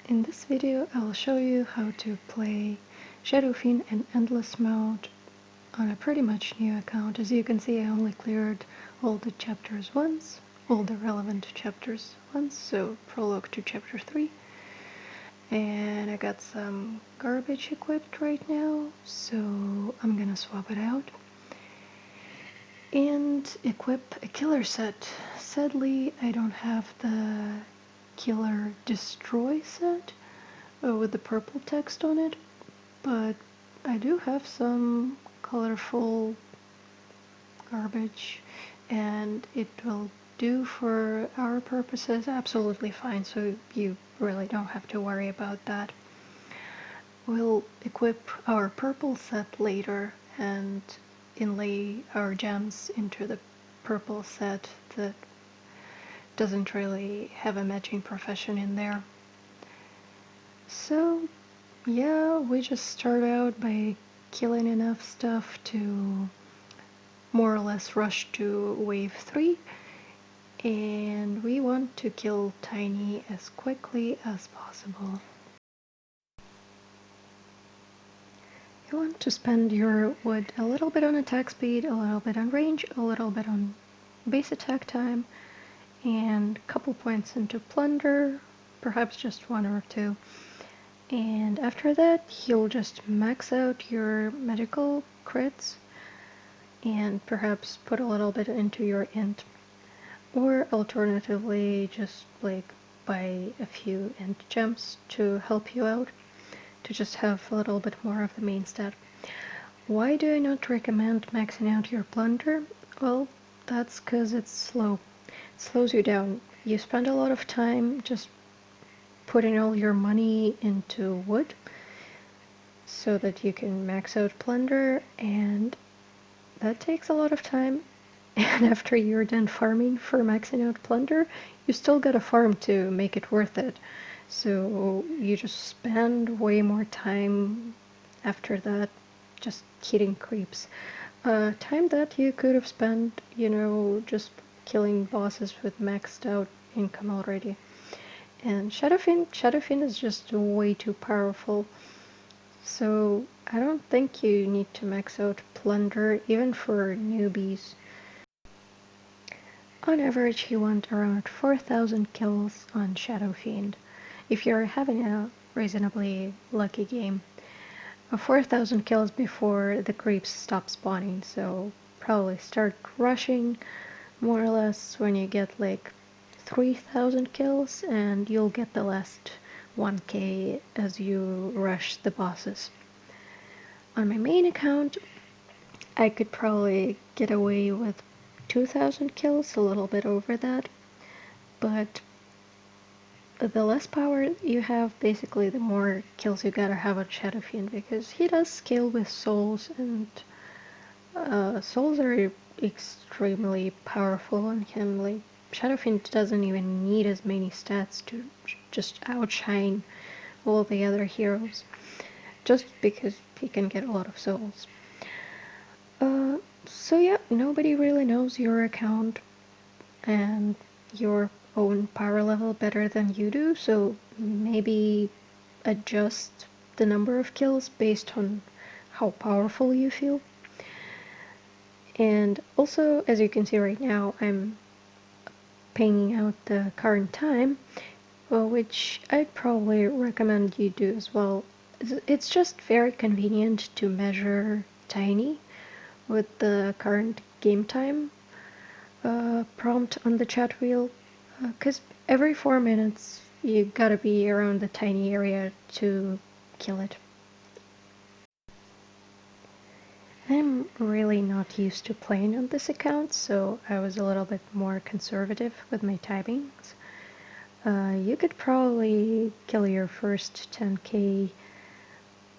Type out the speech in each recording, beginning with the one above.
In this video I'll show you how to play Shadow Fiend in Endless mode on a pretty much new account. As you can see, I only cleared all the chapters once, all the relevant chapters once, so prologue to chapter 3. And I got some garbage equipped right now, so I'm gonna swap it out and equip a killer set. Sadly, I don't have the Killer Destroy set with the purple text on it, but I do have some colorful garbage and it will do for our purposes absolutely fine, so you really don't have to worry about that. We'll equip our purple set later and inlay our gems into the purple set that doesn't really have a matching profession in there. So yeah, we just start out by killing enough stuff to more or less rush to wave 3, and we want to kill Tiny as quickly as possible. You want to spend your wood a little bit on attack speed, a little bit on range, a little bit on base attack time, and a couple points into plunder, perhaps just 1 or 2. And after that, you'll just max out your magical crits and perhaps put a little bit into your int. Or alternatively, just like buy a few int gems to help you out, to just have a little bit more of the main stat. Why do I not recommend maxing out your plunder? Well, that's because it's slow. It slows you down. You spend a lot of time just putting all your money into wood so that you can max out plunder, and that takes a lot of time. And after you're done farming for maxing out plunder, you still gotta farm to make it worth it. So you just spend way more time after that just hitting creeps. Time that you could have spent, just killing bosses with maxed out income already. And Shadow Fiend is just way too powerful. So I don't think you need to max out plunder even for newbies. On average, you want around 4,000 kills on Shadow Fiend if you're having a reasonably lucky game. 4,000 kills before the creeps stop spawning, so probably start rushing more or less when you get like 3,000 kills, and you'll get the last 1k as you rush the bosses. On my main account, I could probably get away with 2,000 kills, a little bit over that, but the less power you have, basically the more kills you gotta have on Shadow Fiend, because he does scale with souls, and souls are extremely powerful on him. Like, Shadow Fiend doesn't even need as many stats to just outshine all the other heroes, just because he can get a lot of souls. So yeah, nobody really knows your account and your own power level better than you do, so maybe adjust the number of kills based on how powerful you feel. And also, as you can see right now, I'm pinging out the current time, which I'd probably recommend you do as well. It's just very convenient to measure Tiny with the current game time prompt on the chat wheel, because every 4 minutes you gotta be around the Tiny area to kill it. I'm really not used to playing on this account, so I was a little bit more conservative with my timings. You could probably kill your first 10k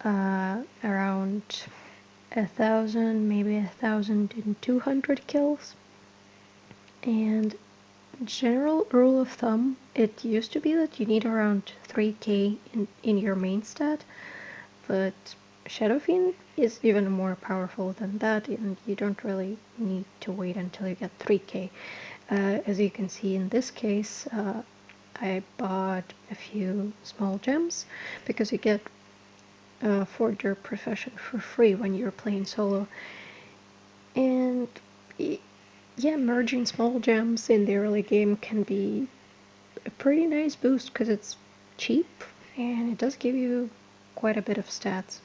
around 1,000, maybe 1,200 kills. And general rule of thumb, it used to be that you need around 3k in your main stat, but Shadow Fiend is even more powerful than that, and you don't really need to wait until you get 3k. As you can see in this case, I bought a few small gems because you get Forge Your Profession for free when you're playing solo. And yeah, merging small gems in the early game can be a pretty nice boost because it's cheap and it does give you quite a bit of stats.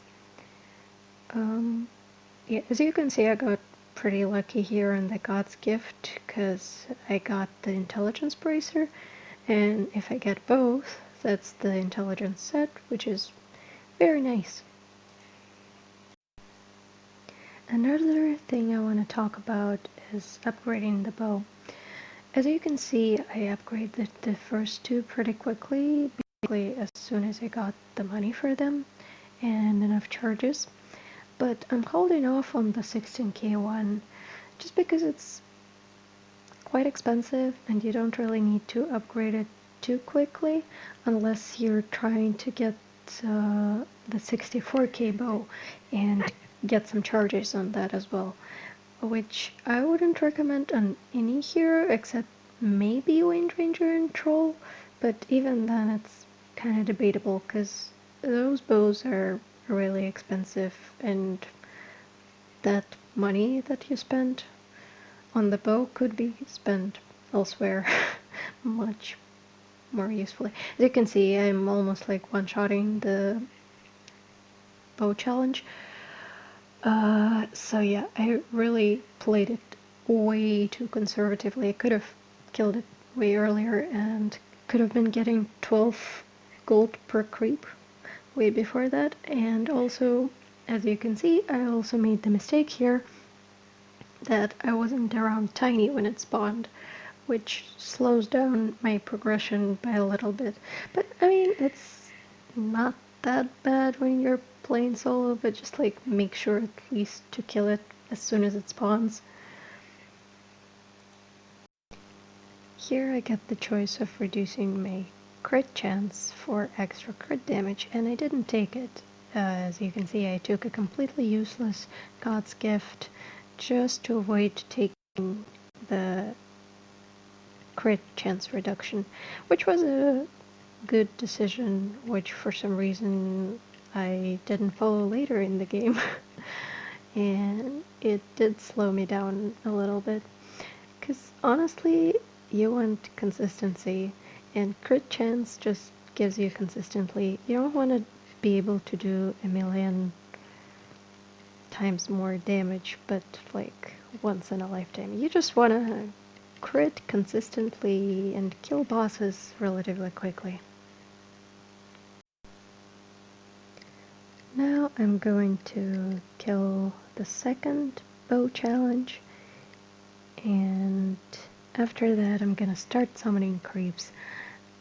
Yeah, as you can see, I got pretty lucky here on the God's Gift because I got the Intelligence Bracer, and if I get both, that's the Intelligence set, which is very nice. Another thing I want to talk about is upgrading the bow. As you can see, I upgraded the first two pretty quickly, basically as soon as I got the money for them and enough charges. But I'm holding off on the 16k one just because it's quite expensive and you don't really need to upgrade it too quickly unless you're trying to get the 64k bow and get some charges on that as well, which I wouldn't recommend on any hero except maybe Wind Ranger and Troll, but even then it's kind of debatable because those bows are really expensive and that money that you spend on the bow could be spent elsewhere much more usefully. As you can see, I'm almost like one-shotting the bow challenge. So yeah, I really played it way too conservatively. I could have killed it way earlier and could have been getting 12 gold per creep way before that. And also, as you can see, I also made the mistake here that I wasn't around Tiny when it spawned, which slows down my progression by a little bit. But I mean, it's not that bad when you're playing solo, but just like make sure at least to kill it as soon as it spawns. Here I get the choice of reducing my crit chance for extra crit damage, and I didn't take it. As you can see, I took a completely useless God's Gift just to avoid taking the crit chance reduction, which was a good decision, which for some reason I didn't follow later in the game. And it did slow me down a little bit, because honestly, you want consistency, and crit chance just gives you consistently. You don't want to be able to do a million times more damage, but like once in a lifetime. You just want to crit consistently and kill bosses relatively quickly. Now I'm going to kill the second bow challenge, and after that I'm gonna start summoning creeps.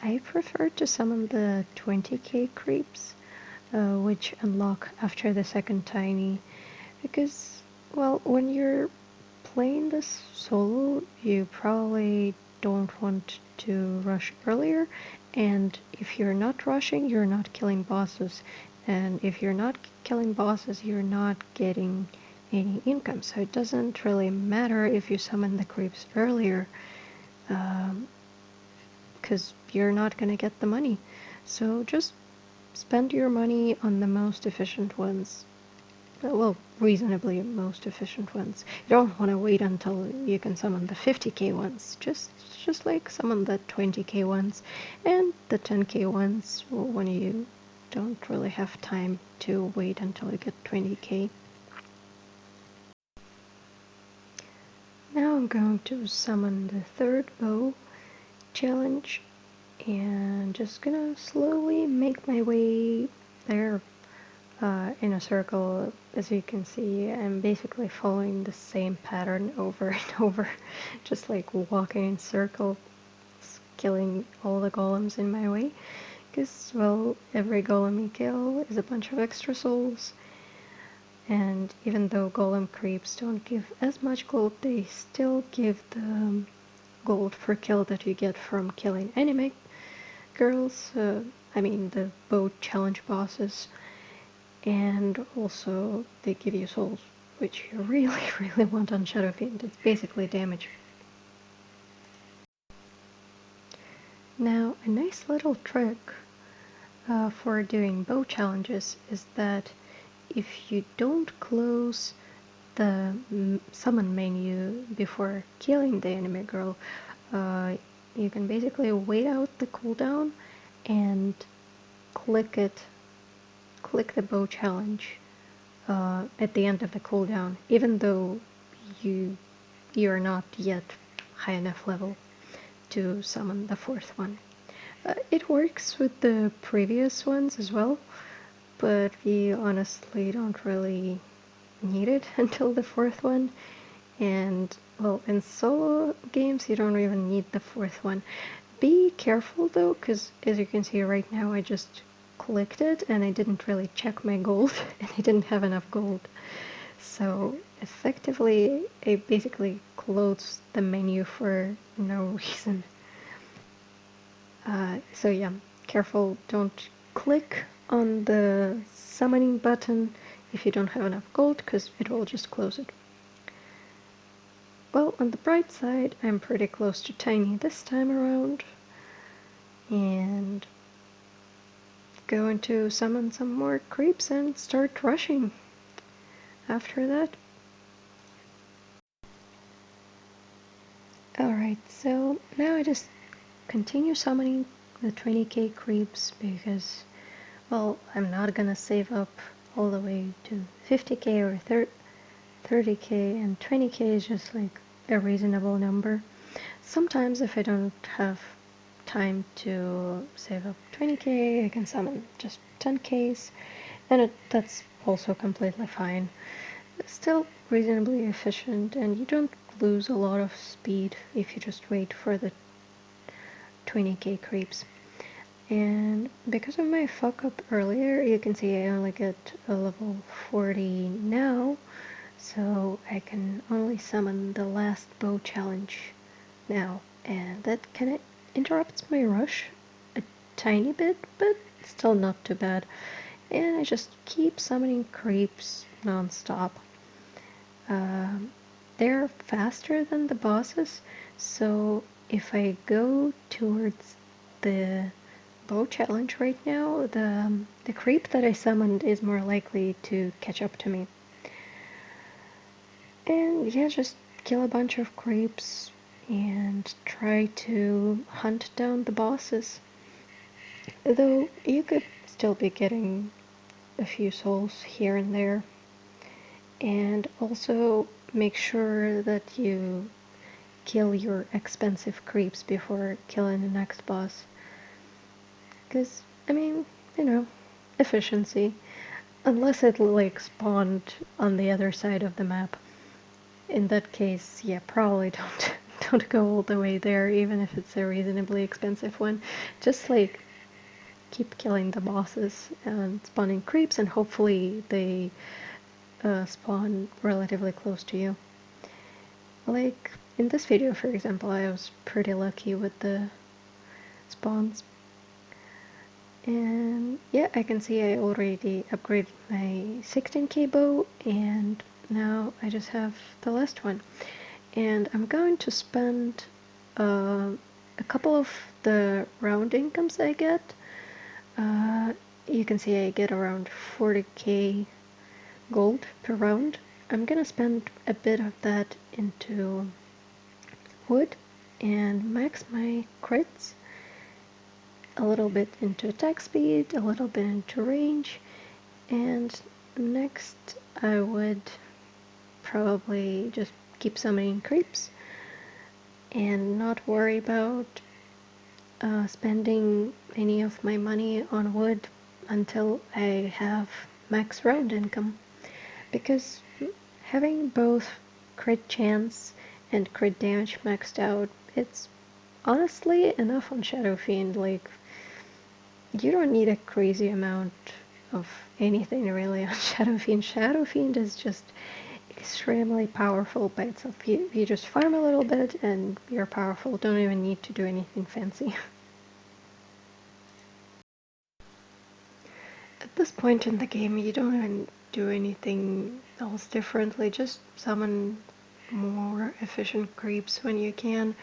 I prefer to summon the 20k creeps, which unlock after the second tiny, because, well, when you're playing this solo, you probably don't want to rush earlier, and if you're not rushing, you're not killing bosses, and if you're not killing bosses, you're not getting any income, so it doesn't really matter if you summon the creeps earlier, because you're not gonna get the money. So just spend your money on the most efficient ones. Well, reasonably most efficient ones. You don't want to wait until you can summon the 50k ones. Just like summon the 20k ones and the 10k ones when you don't really have time to wait until you get 20k. Now I'm going to summon the third bow challenge and just gonna slowly make my way there. In a circle. As you can see, I'm basically following the same pattern over and over, just like walking in circles, killing all the golems in my way, because, well, every golem you kill is a bunch of extra souls, and even though golem creeps don't give as much gold, they still give the gold per kill that you get from killing anime girls, I mean the bow challenge bosses, and also they give you souls, which you really, really want on Shadow Fiend. It's basically damage. Now a nice little trick for doing bow challenges is that if you don't close the summon menu before killing the enemy girl, you can basically wait out the cooldown and click the bow challenge at the end of the cooldown, even though you're not yet high enough level to summon the fourth one. It works with the previous ones as well, but we honestly don't really need it until the fourth one. And well, in solo games you don't even need the fourth one. Be careful though, because as you can see right now I just clicked it and I didn't really check my gold and I didn't have enough gold. So effectively I basically closed the menu for no reason. So yeah, careful, don't click on the summoning button if you don't have enough gold, because it will just close it. Well, on the bright side, I'm pretty close to Tiny this time around, and going to summon some more creeps and start rushing after that. Alright, so now I just continue summoning the 20k creeps because, well, I'm not gonna save up all the way to 50k or 30k, and 20k is just like a reasonable number. Sometimes if I don't have time to save up 20k, I can summon just 10ks, and that's also completely fine. It's still reasonably efficient, and you don't lose a lot of speed if you just wait for the 20k creeps. And because of my fuck up earlier, you can see I only get a level 40 now, so I can only summon the last bow challenge now, and that kind of interrupts my rush a tiny bit, but still not too bad. And I just keep summoning creeps non-stop. They're faster than the bosses, so if I go towards the bow challenge right now, the creep that I summoned is more likely to catch up to me. And yeah, just kill a bunch of creeps and try to hunt down the bosses. Though you could still be getting a few souls here and there. And also make sure that you kill your expensive creeps before killing the next boss. Because, I mean, you know, efficiency. Unless it like spawned on the other side of the map. In that case, yeah, probably don't go all the way there, even if it's a reasonably expensive one. Just like keep killing the bosses and spawning creeps, and hopefully they spawn relatively close to you. Like in this video, for example, I was pretty lucky with the spawns. And yeah, I can see I already upgraded my 16k bow, and now I just have the last one. And I'm going to spend a couple of the round incomes I get. You can see I get around 40k gold per round. I'm gonna spend a bit of that into wood and max my crits, a little bit into attack speed, a little bit into range, and next I would probably just keep summoning creeps and not worry about spending any of my money on wood until I have max round income, because having both crit chance and crit damage maxed out, it's honestly enough on Shadow Fiend. Like, you don't need a crazy amount of anything really on Shadow Fiend. Shadow Fiend is just extremely powerful by itself. You just farm a little bit and you're powerful. Don't even need to do anything fancy. At this point in the game, you don't even do anything else differently. Just summon more efficient creeps when you can,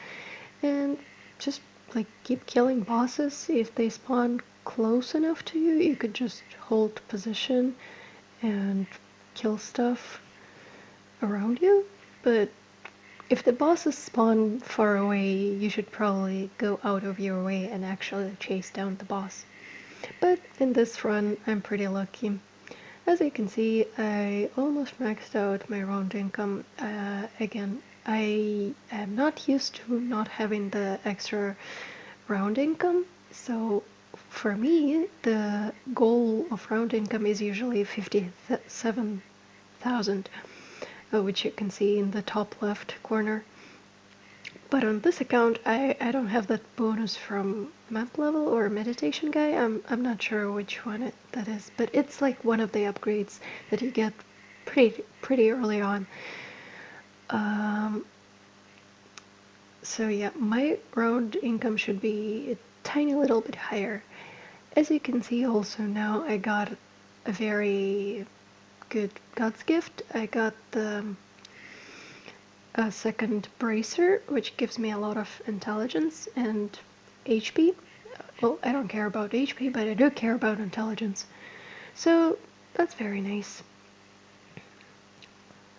and just like keep killing bosses. If they spawn close enough to you, you could just hold position and kill stuff around you. But if the bosses spawn far away, you should probably go out of your way and actually chase down the boss. But in this run, I'm pretty lucky. As you can see, I almost maxed out my round income. Again, I am not used to not having the extra round income, so for me, the goal of round income is usually 57,000, which you can see in the top left corner. But on this account, I don't have that bonus from map level or meditation guy. I'm not sure which one that is, but it's like one of the upgrades that you get pretty early on. So yeah, my round income should be a tiny little bit higher. As you can see also now I got a very good God's gift. I got the second bracer, which gives me a lot of intelligence and HP. Well, I don't care about HP, but I do care about intelligence. So that's very nice.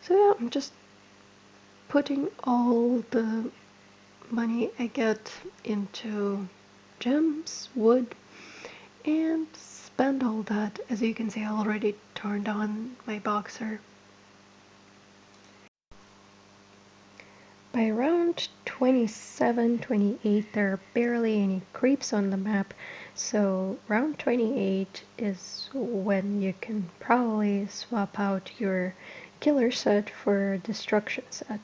So yeah, I'm just putting all the money I get into gems, wood, and spend all that. As you can see, I already turned on my boxer. By around 27, 28, there are barely any creeps on the map, so round 28 is when you can probably swap out your killer set for a destruction set.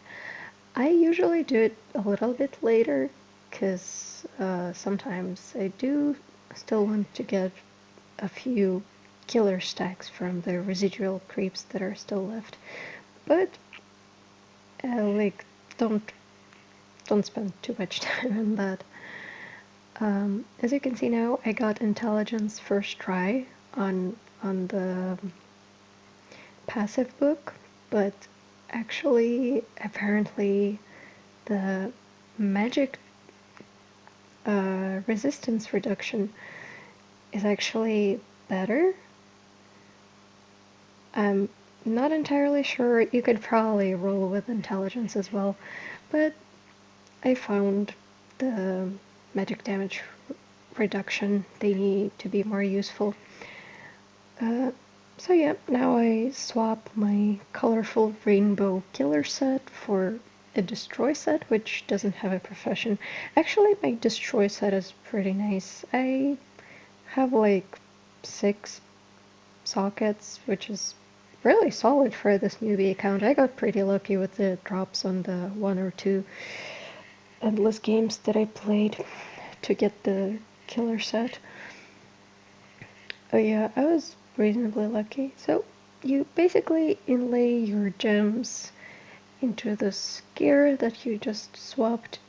I usually do it a little bit later, because sometimes I do still want to get a few killer stacks from the residual creeps that are still left, but like don't spend too much time on that. As you can see now, I got intelligence first try on the passive book, but actually apparently the magic resistance reduction is actually better. I'm not entirely sure. You could probably roll with intelligence as well, but I found the magic damage reduction they need to be more useful. So yeah, now I swap my colorful rainbow killer set for a destroy set, which doesn't have a profession. Actually, my destroy set is pretty nice. I have like 6 sockets, which is really solid for this newbie account. I got pretty lucky with the drops on the 1 or 2 endless games that I played to get the killer set. Oh yeah, I was reasonably lucky. So you basically inlay your gems into this gear that you just swapped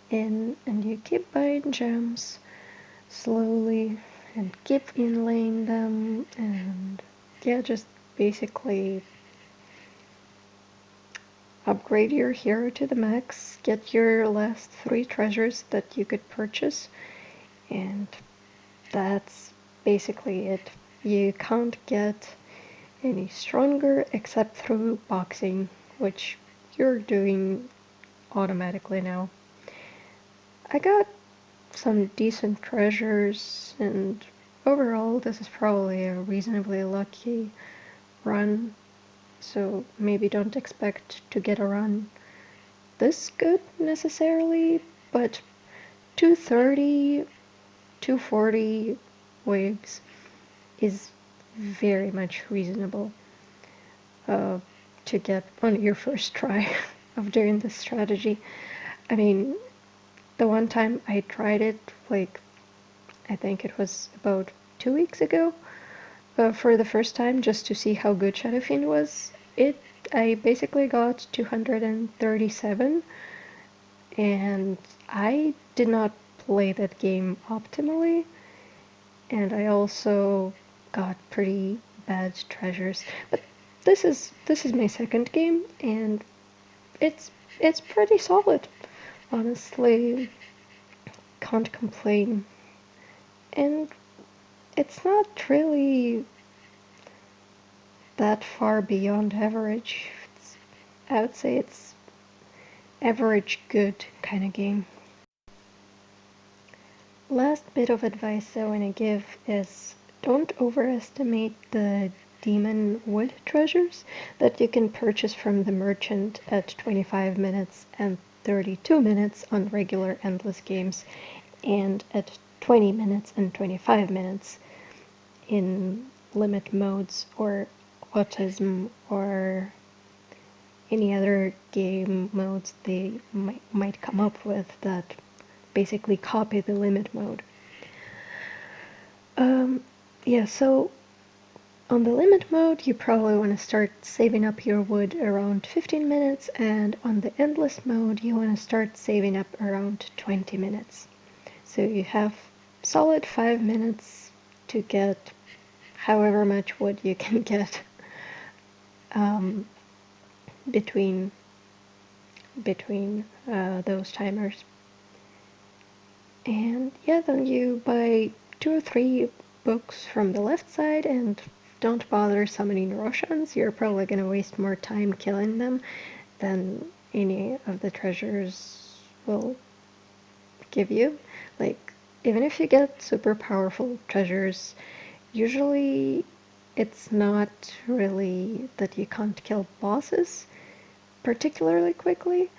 in, and you keep buying gems slowly and keep inlaying them, and yeah, just basically upgrade your hero to the max, get your last 3 treasures that you could purchase, and that's basically it. You can't get any stronger except through boxing, which you're doing automatically now. I got some decent treasures, and overall this is probably a reasonably lucky run, so maybe don't expect to get a run this good necessarily, but 230, 240 wigs is very much reasonable to get on your first try of doing this strategy. I mean, the one time I tried it, like, I think it was about 2 weeks ago, for the first time, just to see how good Shadow Fiend was. I basically got 237, and I did not play that game optimally, and I also got pretty bad treasures. But this is my second game, and it's pretty solid, honestly. can't complain. And it's not really that far beyond average. I would say it's average good kind of game. Last bit of advice I want to give is don't overestimate the demon wood treasures that you can purchase from the merchant at 25 minutes and 32 minutes on regular endless games, and at 20 minutes and 25 minutes in limit modes or autism or any other game modes they might come up with that basically copy the limit mode. Yeah, so on the limit mode, you probably want to start saving up your wood around 15 minutes, and on the endless mode, you want to start saving up around 20 minutes. So you have solid 5 minutes to get however much wood you can get between those timers. And yeah, then you buy 2 or 3 books from the left side and don't bother summoning Roshans. You're probably going to waste more time killing them than any of the treasures will give you. Like, even if you get super powerful treasures, usually it's not really that you can't kill bosses particularly quickly.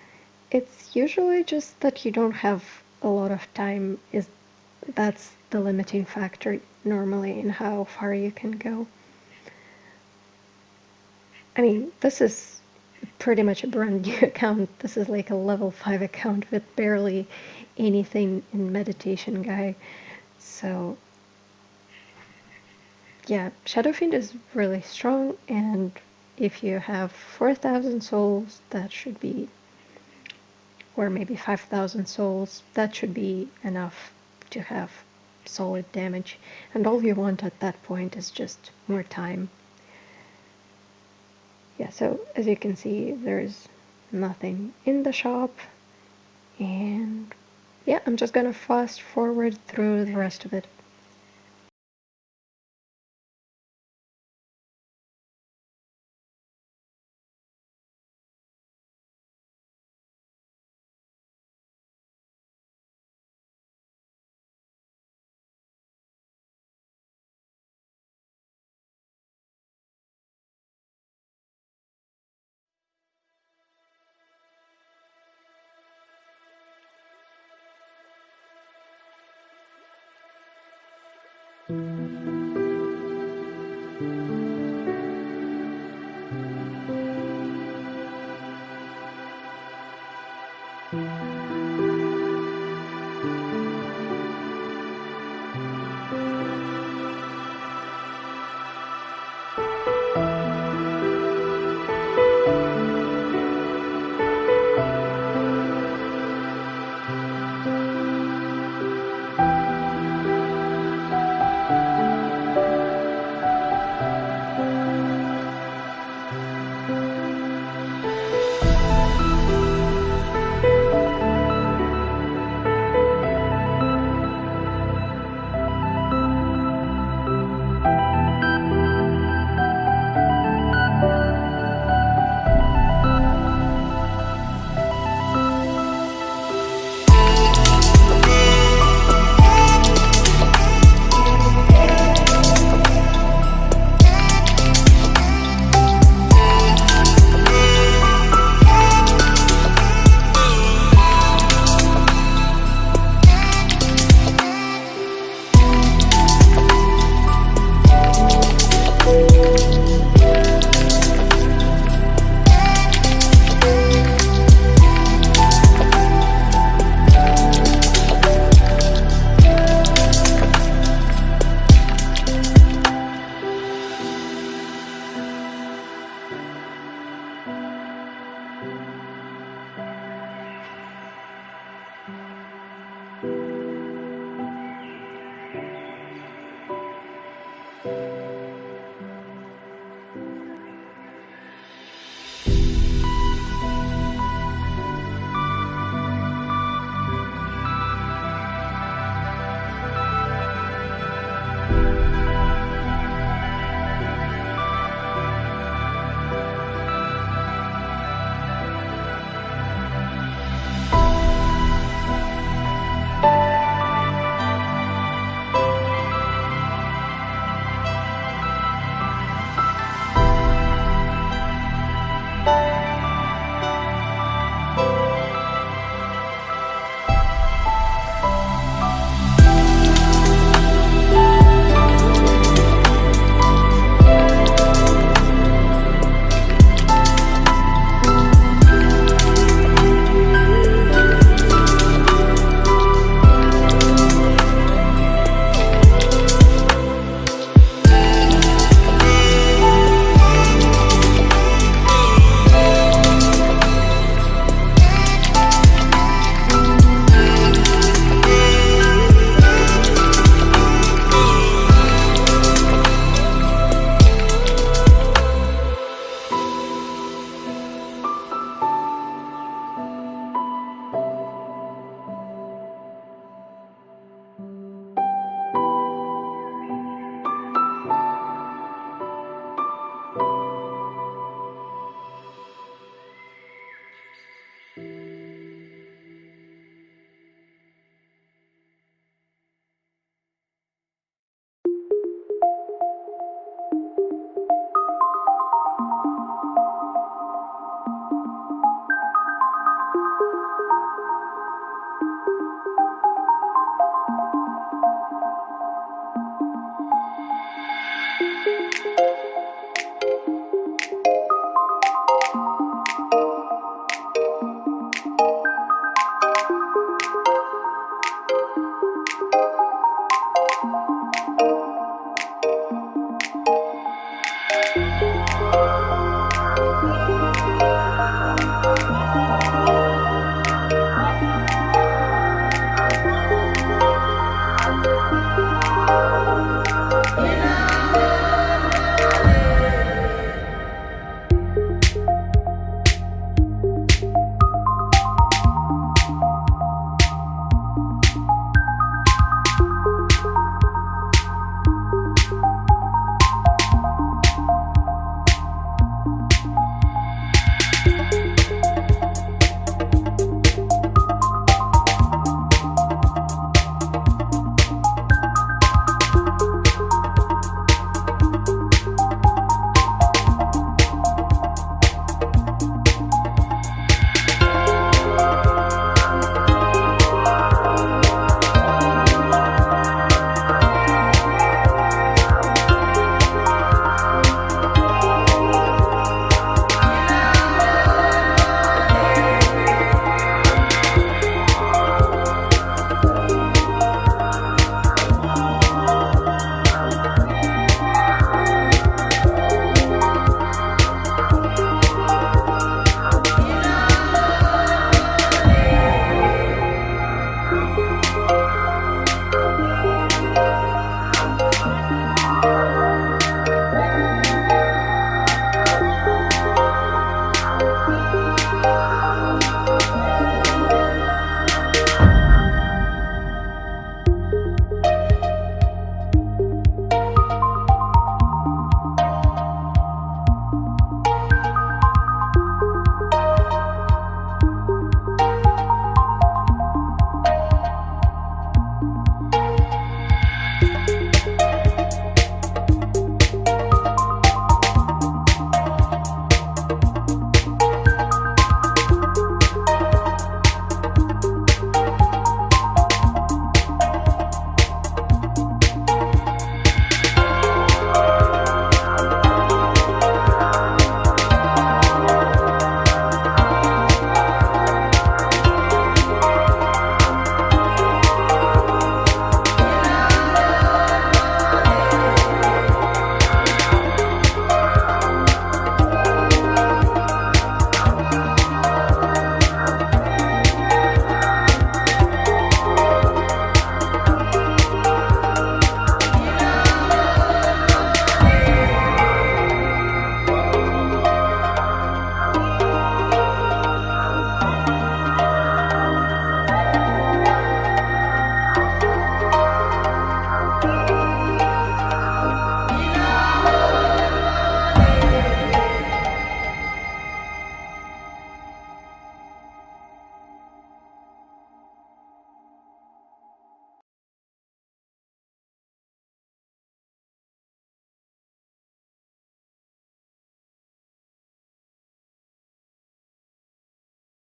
It's usually just that you don't have a lot of time. That's the limiting factor normally in how far you can go. I mean, this is pretty much a brand new account. This is like a level 5 account with barely anything in meditation guy. So yeah, Shadowfiend is really strong, and if you have 4,000 souls, that should be, or maybe 5,000 souls, that should be enough to have solid damage. And all you want at that point is just more time. Yeah, so as you can see, there's nothing in the shop, and yeah, I'm just gonna fast forward through the rest of it.